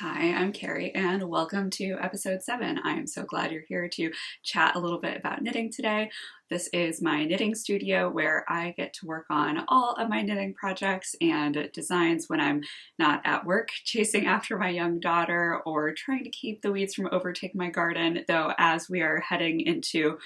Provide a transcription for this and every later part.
Hi, I'm Carrie, and welcome to episode 7. I am so glad you're here to chat a little bit about knitting today. This is my knitting studio where I get to work on all of my knitting projects and designs when I'm not at work chasing after my young daughter or trying to keep the weeds from overtaking my garden, though as we are heading into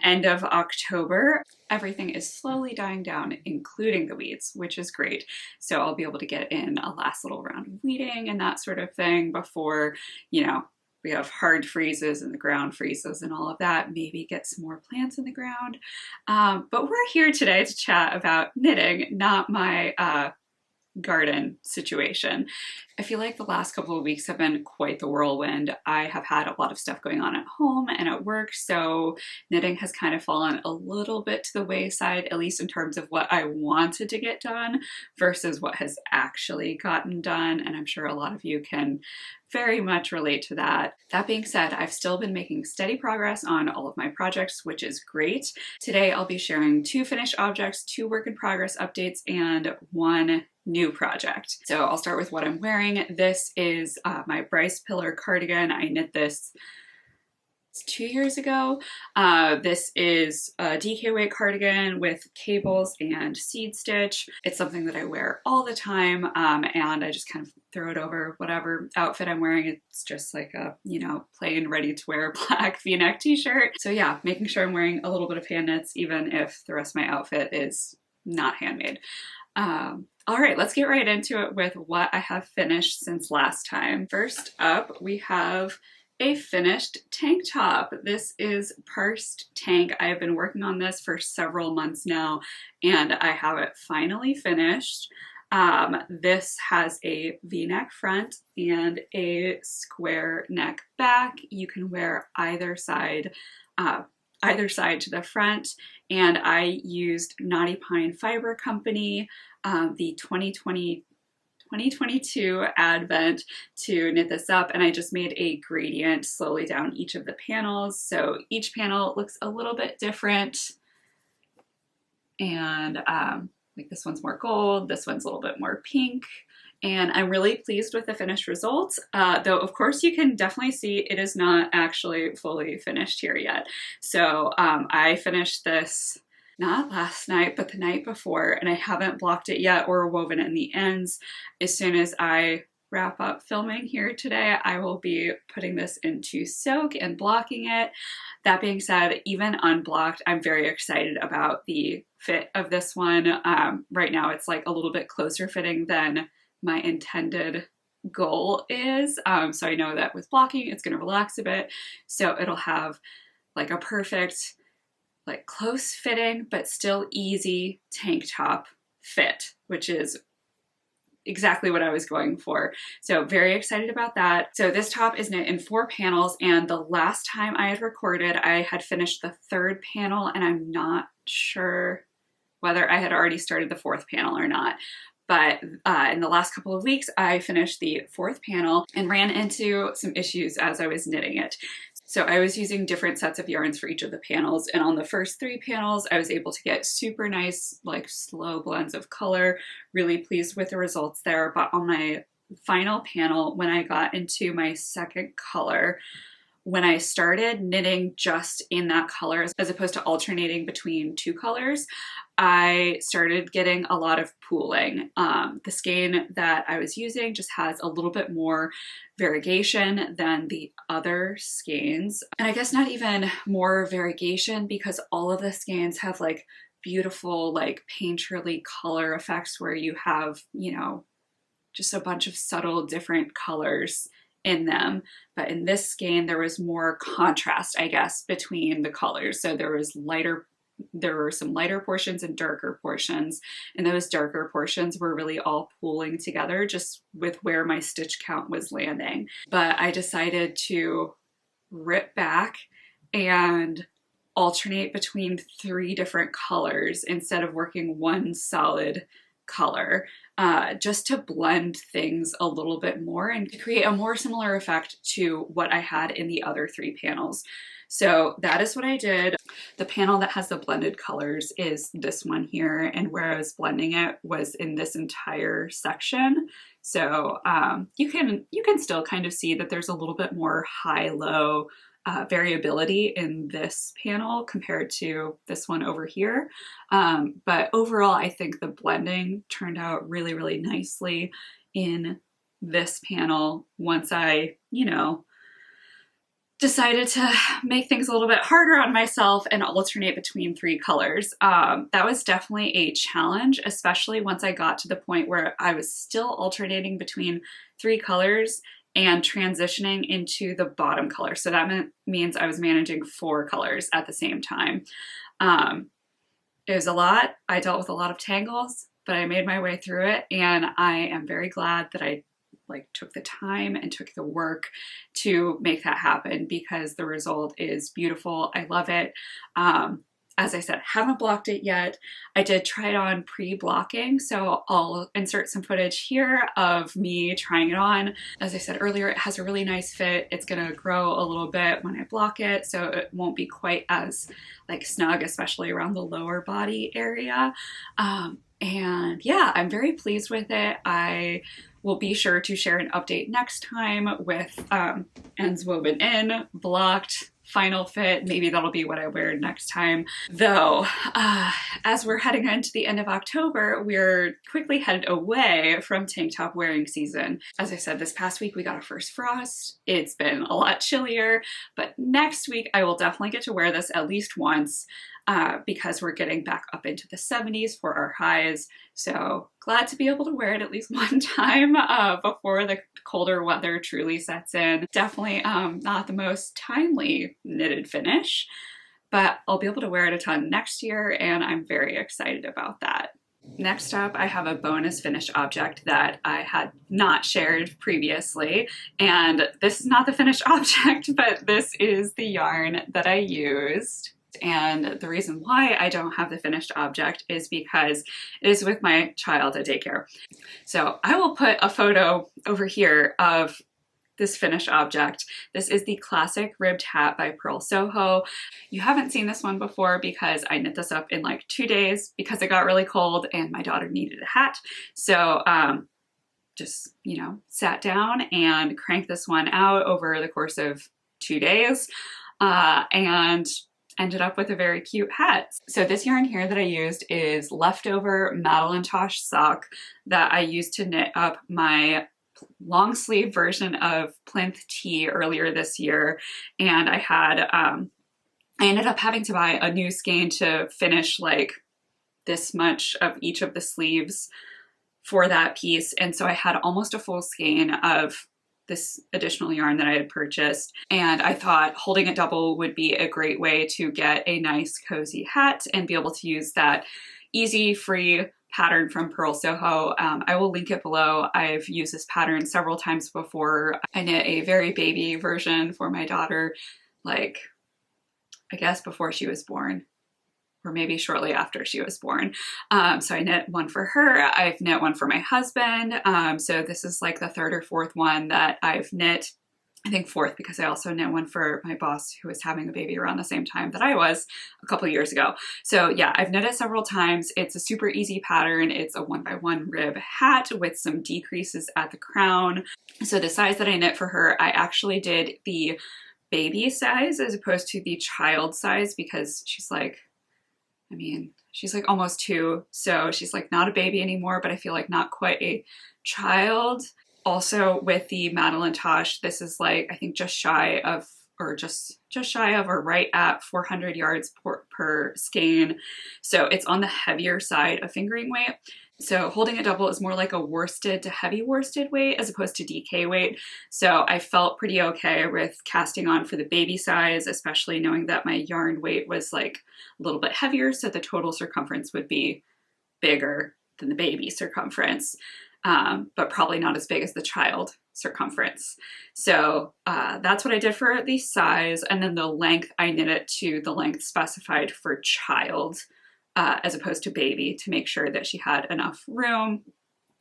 end of October, everything is slowly dying down, including the weeds, which is great. So I'll be able to get in a last little round of weeding and that sort of thing before, we have hard freezes and the ground freezes and all of that. Maybe get some more plants in the ground. But we're here today to chat about knitting, not my garden situation. I feel like the last couple of weeks have been quite the whirlwind. I have had a lot of stuff going on at home and at work, so knitting has kind of fallen a little bit to the wayside, at least in terms of what I wanted to get done versus what has actually gotten done, and I'm sure a lot of you can very much relate to that. That being said, I've still been making steady progress on all of my projects, which is great. Today I'll be sharing 2 finished objects, 2 work in progress updates, and 1 new project. So I'll start with what I'm wearing. This is my Bryce pillar cardigan. I knit this 2 years ago. This is a DK weight cardigan with cables and seed stitch. It's something that I wear all the time, and I just kind of throw it over whatever outfit I'm wearing. It's just like a, plain ready to wear black v-neck t-shirt. So yeah, making sure I'm wearing a little bit of hand knits, even if the rest of my outfit is not handmade. All right, let's get right into it with what I have finished since last time. First up, we have a finished tank top. This is Parsed Tank. I have been working on this for several months now, and I have it finally finished. This has a V-neck front and a square neck back. You can wear either side to the front, and I used Knotty Pine Fiber Company, the 2022 Advent to knit this up, and I just made a gradient slowly down each of the panels, so each panel looks a little bit different, and like this one's more gold, this one's a little bit more pink, and I'm really pleased with the finished results, though of course you can definitely see it is not actually fully finished here yet. So I finished this not last night, but the night before, and I haven't blocked it yet or woven in the ends. As soon as I wrap up filming here today, I will be putting this into soak and blocking it. That being said, even unblocked, I'm very excited about the fit of this one. Right now it's like a little bit closer fitting than my intended goal is. So I know that with blocking, it's going to relax a bit. So it'll have like a perfect, like close fitting, but still easy tank top fit, which is exactly what I was going for. So very excited about that. So this top is knit in 4 panels, and the last time I had recorded, I had finished the 3rd panel, and I'm not sure whether I had already started the 4th panel or not. But in the last couple of weeks, I finished the 4th panel and ran into some issues as I was knitting it. So I was using different sets of yarns for each of the panels, and on the first 3 panels, I was able to get super nice, like slow blends of color. Really pleased with the results there. But on my final panel, when I got into my 2nd color, when I started knitting just in that color, as opposed to alternating between 2 colors, I started getting a lot of pooling. The skein that I was using just has a little bit more variegation than the other skeins. And I guess not even more variegation, because all of the skeins have like beautiful, like painterly color effects where you have, just a bunch of subtle different colors in them. But in this skein, there was more contrast, I guess, between the colors. So there were some lighter portions and darker portions, and those darker portions were really all pooling together just with where my stitch count was landing. But I decided to rip back and alternate between 3 different colors instead of working one solid color, just to blend things a little bit more and to create a more similar effect to what I had in the other 3 panels. So that is what I did. The panel that has the blended colors is this one here, and where I was blending it was in this entire section. So you can still kind of see that there's a little bit more high-low variability in this panel compared to this one over here. But overall, I think the blending turned out really, really nicely in this panel once I, you know, decided to make things a little bit harder on myself and alternate between 3 colors. That was definitely a challenge, especially once I got to the point where I was still alternating between 3 colors and transitioning into the bottom color. So that means I was managing 4 colors at the same time. It was a lot. I dealt with a lot of tangles, but I made my way through it, and I am very glad that I took the time and took the work to make that happen, because the result is beautiful. I love it. As I said, haven't blocked it yet. I did try it on pre-blocking, so I'll insert some footage here of me trying it on. As I said earlier, it has a really nice fit. It's gonna grow a little bit when I block it, so it won't be quite as snug, especially around the lower body area. And yeah, I'm very pleased with it. I will be sure to share an update next time with ends woven in, blocked, final fit. Maybe that'll be what I wear next time. Though, as we're heading into the end of October, we're quickly headed away from tank top wearing season. As I said, this past week we got our first frost. It's been a lot chillier, but next week I will definitely get to wear this at least once, because we're getting back up into the 70s for our highs. So glad to be able to wear it at least one time before the colder weather truly sets in. Definitely not the most timely knitted finish, but I'll be able to wear it a ton next year, and I'm very excited about that. Next up, I have a bonus finished object that I had not shared previously, and this is not the finished object, but this is the yarn that I used. And the reason why I don't have the finished object is because it is with my child at daycare. So I will put a photo over here of this finished object. This is the classic ribbed hat by Purl Soho. You haven't seen this one before because I knit this up in 2 days because it got really cold and my daughter needed a hat. So just, sat down and cranked this one out over the course of 2 days and ended up with a very cute hat. So this yarn here that I used is leftover Madelinetosh Sock that I used to knit up my long sleeve version of plinth tee earlier this year. And I ended up having to buy a new skein to finish this much of each of the sleeves for that piece. And so I had almost a full skein of this additional yarn that I had purchased, and I thought holding it double would be a great way to get a nice cozy hat and be able to use that easy free pattern from Purl Soho. I will link it below. I've used this pattern several times before. I knit a very baby version for my daughter, I guess before she was born, or maybe shortly after she was born. So I knit one for her. I've knit one for my husband. So this is the 3rd or 4th one that I've knit. I think 4th, because I also knit one for my boss who was having a baby around the same time that I was a couple years ago. So yeah, I've knit it several times. It's a super easy pattern. It's a 1x1 rib hat with some decreases at the crown. So the size that I knit for her, I actually did the baby size as opposed to the child size, because she's she's almost 2, so she's not a baby anymore, but I feel not quite a child. Also with the Madelinetosh, this is I think just shy of, or right at 400 yards per skein. So it's on the heavier side of fingering weight. So holding it double is more like a worsted to heavy worsted weight as opposed to DK weight. So I felt pretty okay with casting on for the baby size, especially knowing that my yarn weight was a little bit heavier, so the total circumference would be bigger than the baby circumference, but probably not as big as the child circumference. So that's what I did for the size, and then the length, I knit it to the length specified for child, as opposed to baby, to make sure that she had enough room.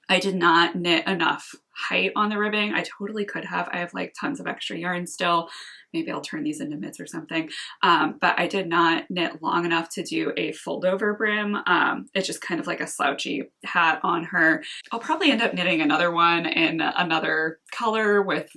I did not knit enough height on the ribbing. I totally could have. I have like tons of extra yarn still. Maybe I'll turn these into mitts or something. But I did not knit long enough to do a fold over brim. It's just kind of like a slouchy hat on her. I'll probably end up knitting another one in another color with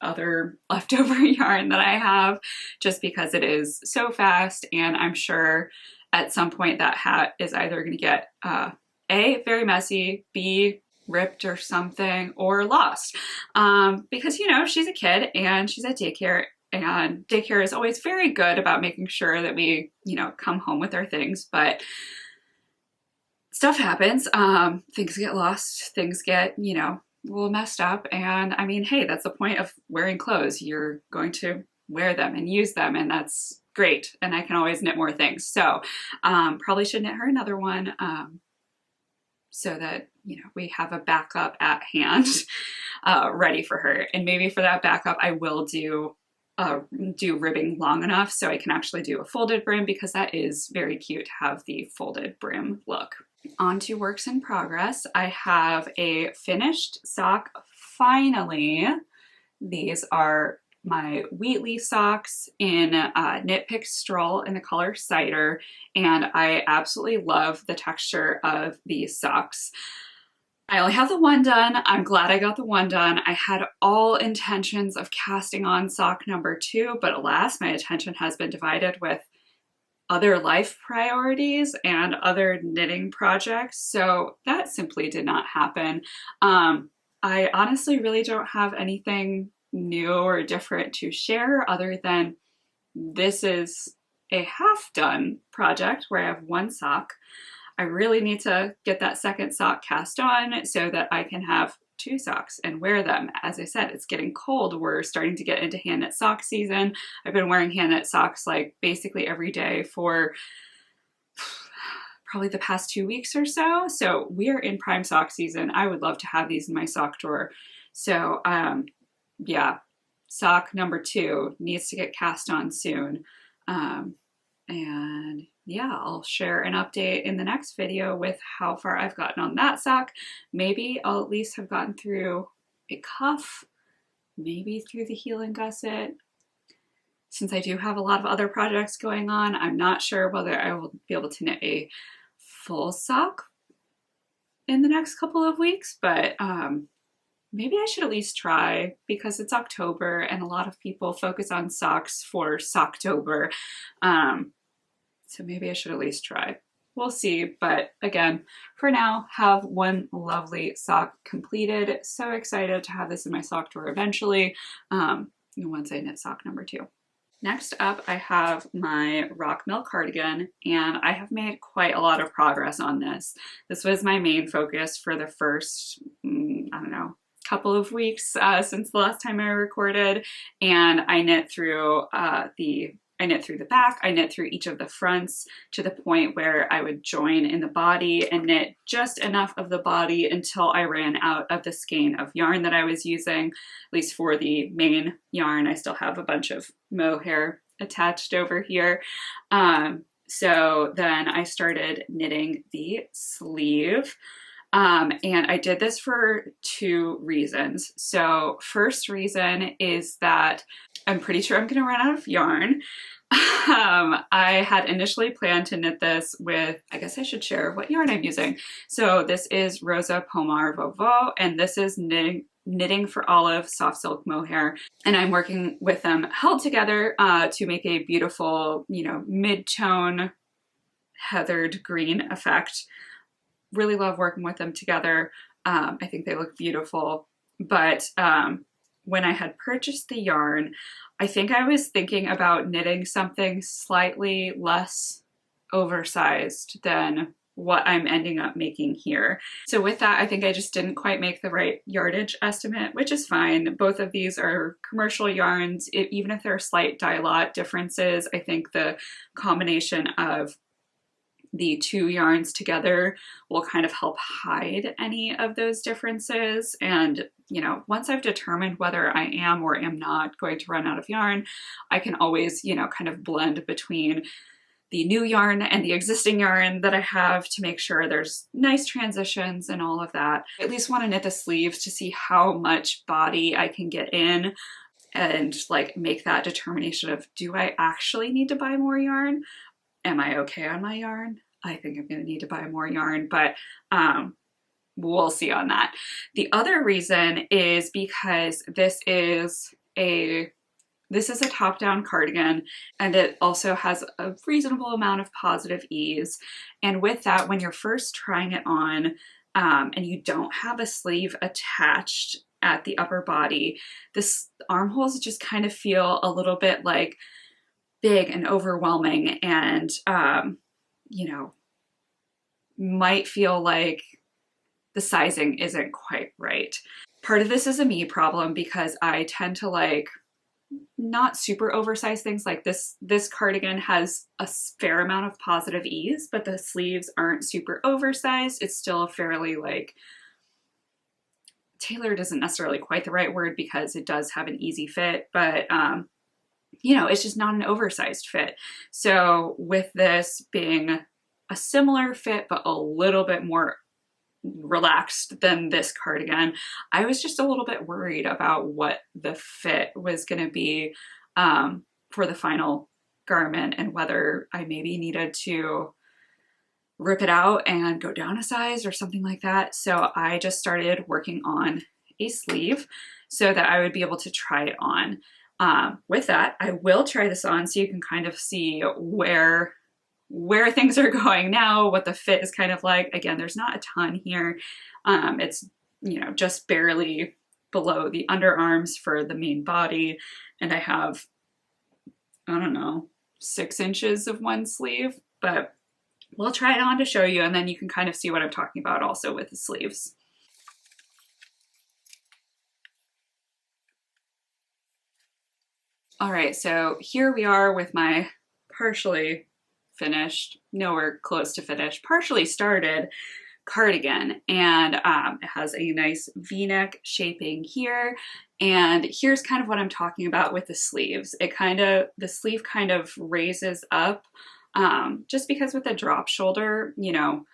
other leftover yarn that I have, just because it is so fast, and I'm sure at some point that hat is either going to get A, very messy, B, ripped or something, or lost. Because, you know, she's a kid and she's at daycare, and daycare is always very good about making sure that we, you know, come home with our things, but stuff happens. Things get lost, things get, you know, a little messed up. And I mean, hey, that's the point of wearing clothes. You're going to wear them and use them, and that's great. And I can always knit more things. So probably should knit her another one so that, you know, we have a backup at hand ready for her. And maybe for that backup, I will do ribbing long enough so I can actually do a folded brim, because that is very cute to have the folded brim look. On to works in progress. I have a finished sock, finally. These are my Wheatley socks in Knit Pick Stroll in the color Cider, and I absolutely love the texture of these socks. I only have the one done. I'm glad I got the one done. I had all intentions of casting on sock number 2, but alas, my attention has been divided with other life priorities and other knitting projects, so that simply did not happen. I honestly really don't have anything new or different to share other than this is a half-done project where I have one sock. I really need to get that second sock cast on so that I can have 2 socks and wear them. As I said, it's getting cold. We're starting to get into hand knit sock season. I've been wearing hand knit socks like basically every day for probably the past 2 weeks or so. So we're in prime sock season. I would love to have these in my sock drawer. So yeah, sock number 2 needs to get cast on soon. And yeah, I'll share an update in the next video with how far I've gotten on that sock. Maybe I'll at least have gotten through a cuff, maybe through the heel and gusset. Since I do have a lot of other projects going on, I'm not sure whether I will be able to knit a full sock in the next couple of weeks, but maybe I should at least try, because it's October and a lot of people focus on socks for Socktober. So maybe I should at least try. We'll see, but again, for now, have one lovely sock completed. So excited to have this in my sock drawer eventually, once I knit sock number 2. Next up, I have my Rock Mill cardigan, and I have made quite a lot of progress on this. This was my main focus for the first, I don't know, couple of weeks since the last time I recorded, and I knit through the back, I knit through each of the fronts to the point where I would join in the body and knit just enough of the body until I ran out of the skein of yarn that I was using, at least for the main yarn. I still have a bunch of mohair attached over here. So then I started knitting the sleeve. And I did this for 2 reasons. So first reason is that I'm pretty sure I'm going to run out of yarn. I had initially planned to knit this with, I guess I should share what yarn I'm using. So this is Rosa Pomar Vovo, and this is Knitting for Olive Soft Silk Mohair. And I'm working with them held together to make a beautiful, mid-tone heathered green effect. Really love working with them together. I think they look beautiful. But when I had purchased the yarn, I think I was thinking about knitting something slightly less oversized than what I'm ending up making here. So with that, I think I just didn't quite make the right yardage estimate, which is fine. Both of these are commercial yarns. Even if there are slight dye-lot differences, I think the combination of the 2 yarns together will kind of help hide any of those differences. And, once I've determined whether I am or am not going to run out of yarn, I can always, kind of blend between the new yarn and the existing yarn that I have to make sure there's nice transitions and all of that. I at least want to knit the sleeves to see how much body I can get in and like make that determination of, do I actually need to buy more yarn? Am I okay on my yarn? I think I'm going to need to buy more yarn, but we'll see on that. The other reason is because this is a top-down cardigan, and it also has a reasonable amount of positive ease. And with that, when you're first trying it on and you don't have a sleeve attached at the upper body, this armholes just kind of feel a little bit like big and overwhelming, and you know, might feel like the sizing isn't quite right. Part of this is a me problem because I tend to like not super oversized things. Like this cardigan has a fair amount of positive ease, but the sleeves aren't super oversized. It's still fairly like, tailored isn't necessarily quite the right word because it does have an easy fit, but you know, it's just not an oversized fit. So with this being a similar fit, but a little bit more relaxed than this cardigan, I was just a little bit worried about what the fit was going to be for the final garment, and whether I maybe needed to rip it out and go down a size or something like that. So I just started working on a sleeve so that I would be able to try it on. With that, I will try this on so you can kind of see where things are going now, what the fit is kind of like. Again, there's not a ton here. It's, you know, just barely below the underarms for the main body. And I have, I don't know, 6 inches of one sleeve, but we'll try it on to show you, and then you can kind of see what I'm talking about also with the sleeves. All right, so here we are with my partially finished, nowhere close to finished, partially started cardigan, and it has a nice V-neck shaping here. And here's kind of what I'm talking about with the sleeves. The sleeve kind of raises up just because with the drop shoulder, you know,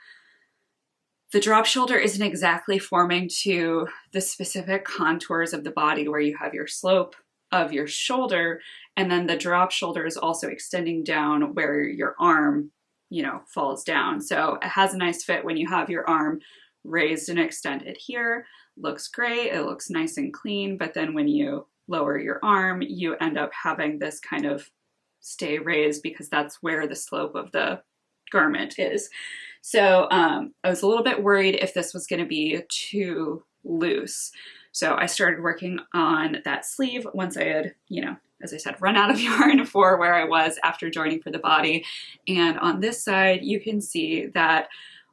the drop shoulder isn't exactly forming to the specific contours of the body where you have your slope of your shoulder, and then the drop shoulder is also extending down where your arm, you know, falls down. So it has a nice fit when you have your arm raised and extended here. Looks great, it looks nice and clean, but then when you lower your arm, you end up having this kind of stay raised because that's where the slope of the garment is. So I was a little bit worried if this was going to be too loose. So I started working on that sleeve once I had, you know, as I said, run out of yarn for where I was after joining for the body. And on this side, you can see that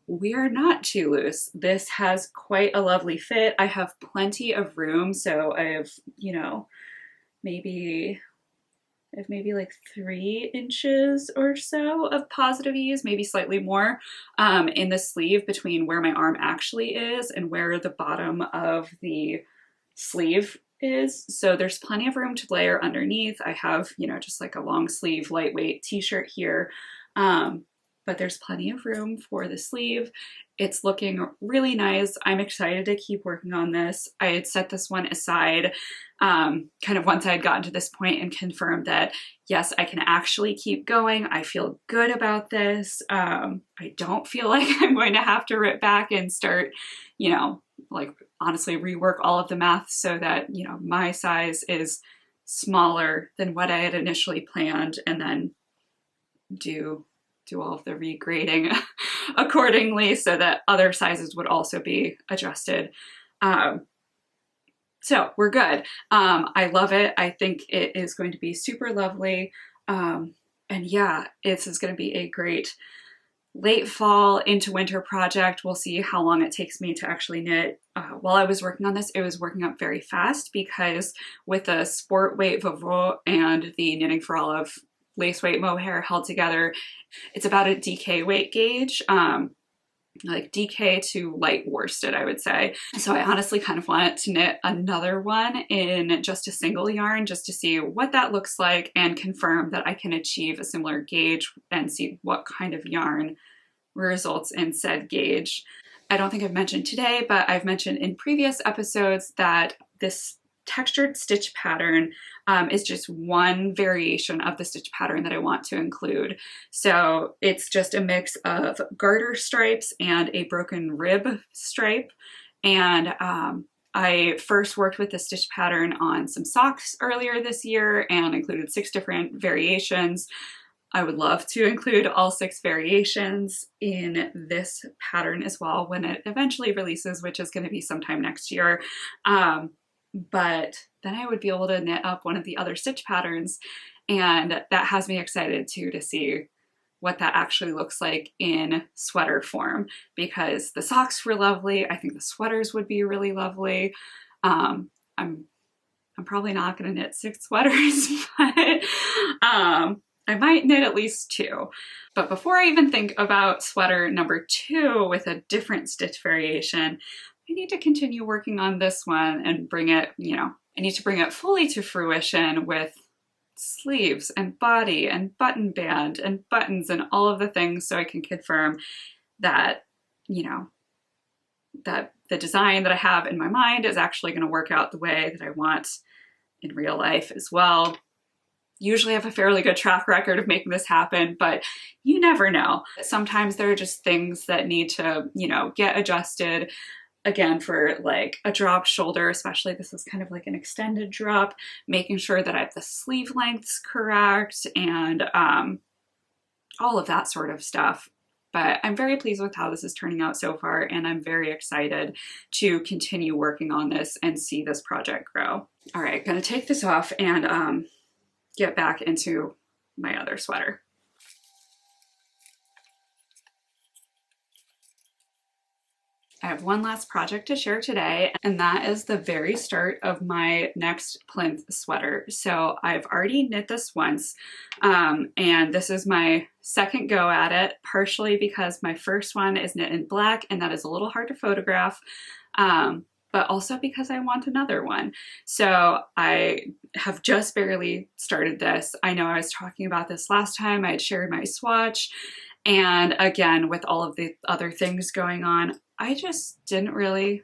we're not too loose. This has quite a lovely fit. I have plenty of room. So I have, you know, maybe like 3 inches or so of positive ease, maybe slightly more, in the sleeve between where my arm actually is and where the bottom of the sleeve is. So there's plenty of room to layer underneath. I have, you know, just like a long sleeve, lightweight t-shirt here. But there's plenty of room for the sleeve. It's looking really nice. I'm excited to keep working on this. I had set this one aside kind of once I had gotten to this point and confirmed that, yes, I can actually keep going. I feel good about this. I don't feel like I'm going to have to rip back and start, you know, like honestly rework all of the math so that, you know, my size is smaller than what I had initially planned, and then do all of the regrading accordingly so that other sizes would also be adjusted. So we're good. I love it. I think it is going to be super lovely. And yeah, this is going to be a great late fall into winter project. We'll see how long it takes me to actually knit. While I was working on this, it was working up very fast because with the sport weight Vauveau and the Knitting for Olive lace weight mohair held together, it's about a DK weight gauge. like DK to light worsted, I would say. So I honestly kind of want to knit another one in just a single yarn just to see what that looks like and confirm that I can achieve a similar gauge and see what kind of yarn results in said gauge. I don't think I've mentioned today, but I've mentioned in previous episodes that this textured stitch pattern is just one variation of the stitch pattern that I want to include. So it's just a mix of garter stripes and a broken rib stripe. And I first worked with the stitch pattern on some socks earlier this year and included 6 different variations. I would love to include all 6 variations in this pattern as well when it eventually releases, which is going to be sometime next year. But then I would be able to knit up one of the other stitch patterns, and that has me excited too to see what that actually looks like in sweater form, because the socks were lovely. I think the sweaters would be really lovely. I'm probably not going to knit 6 sweaters, but I might knit at least 2. But before I even think about sweater number 2 with a different stitch variation, I need to continue working on this one and bring it, I need to bring it fully to fruition with sleeves and body and button band and buttons and all of the things, so I can confirm that, that the design that I have in my mind is actually going to work out the way that I want in real life as well. Usually I have a fairly good track record of making this happen, but you never know. Sometimes there are just things that need to, get adjusted. Again, for like a drop shoulder, especially this is kind of like an extended drop, making sure that I have the sleeve lengths correct and all of that sort of stuff. But I'm very pleased with how this is turning out so far, and I'm very excited to continue working on this and see this project grow. All right, gonna take this off and get back into my other sweater. I have one last project to share today, and that is the very start of my next plinth sweater. So I've already knit this once, and this is my second go at it, partially because my first one is knit in black, and that is a little hard to photograph, but also because I want another one. So I have just barely started this. I know I was talking about this last time. I had shared my swatch, and again, with all of the other things going on, I just didn't really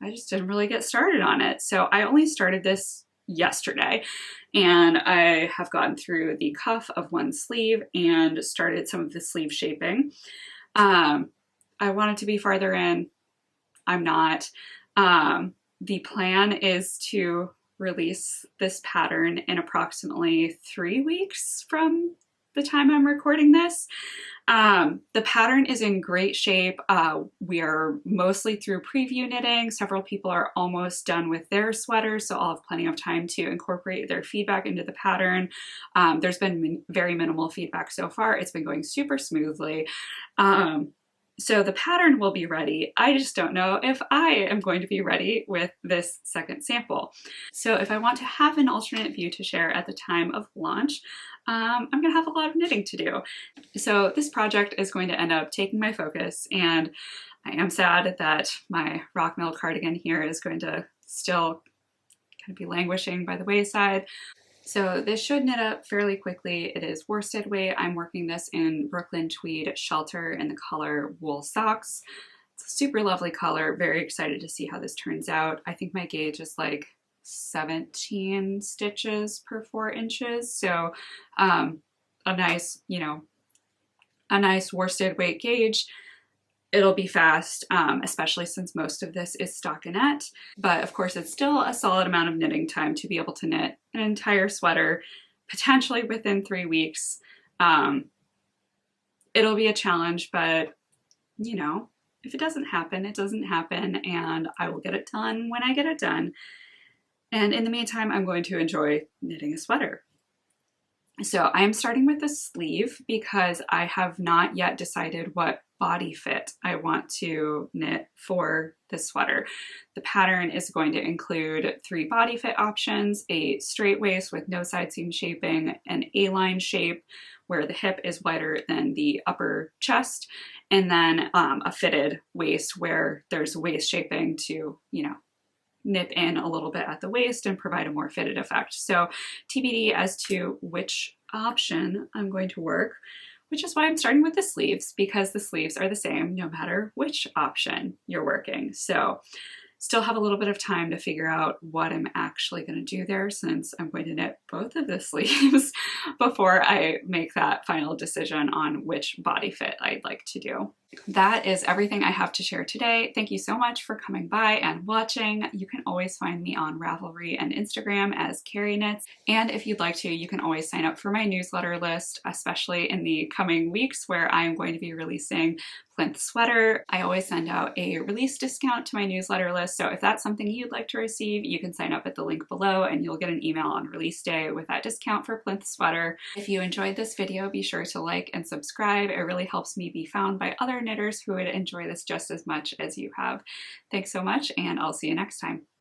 get started on it. So I only started this yesterday, and I have gotten through the cuff of one sleeve and started some of the sleeve shaping. I wanted to be farther in. I'm not. The plan is to release this pattern in approximately 3 weeks from the time I'm recording this. The pattern is in great shape. We are mostly through preview knitting. Several people are almost done with their sweaters, so I'll have plenty of time to incorporate their feedback into the pattern. There's been very minimal feedback so far. It's been going super smoothly. So the pattern will be ready. I just don't know if I am going to be ready with this second sample. So if I want to have an alternate view to share at the time of launch, I'm going to have a lot of knitting to do. So this project is going to end up taking my focus, and I am sad that my rock mill cardigan here is going to still kind of be languishing by the wayside. So this should knit up fairly quickly. It is worsted weight. I'm working this in Brooklyn Tweed Shelter in the color Wool Socks. It's a super lovely color. Very excited to see how this turns out. I think my gauge is like 17 stitches per 4 inches. So a nice, a nice worsted weight gauge. It'll be fast, especially since most of this is stockinette, but of course it's still a solid amount of knitting time to be able to knit an entire sweater, potentially within 3 weeks. It'll be a challenge, but if it doesn't happen, it doesn't happen, and I will get it done when I get it done. And in the meantime, I'm going to enjoy knitting a sweater. So I am starting with the sleeve because I have not yet decided what body fit I want to knit for this sweater. The pattern is going to include 3 body fit options: a straight waist with no side seam shaping, an A-line shape where the hip is wider than the upper chest, and then a fitted waist where there's waist shaping to, you know, nip in a little bit at the waist and provide a more fitted effect. So TBD as to which option I'm going to work, which is why I'm starting with the sleeves, because the sleeves are the same no matter which option you're working. So still have a little bit of time to figure out what I'm actually going to do there, since I'm going to knit both of the sleeves before I make that final decision on which body fit I'd like to do. That is everything I have to share today. Thank you so much for coming by and watching. You can always find me on Ravelry and Instagram as Carrie Knits. And if you'd like to, you can always sign up for my newsletter list, especially in the coming weeks where I am going to be releasing Plinth Sweater. I always send out a release discount to my newsletter list. So if that's something you'd like to receive, you can sign up at the link below and you'll get an email on release day with that discount for Plinth Sweater. If you enjoyed this video, be sure to like and subscribe. It really helps me be found by other knitters who would enjoy this just as much as you have. Thanks so much, and I'll see you next time.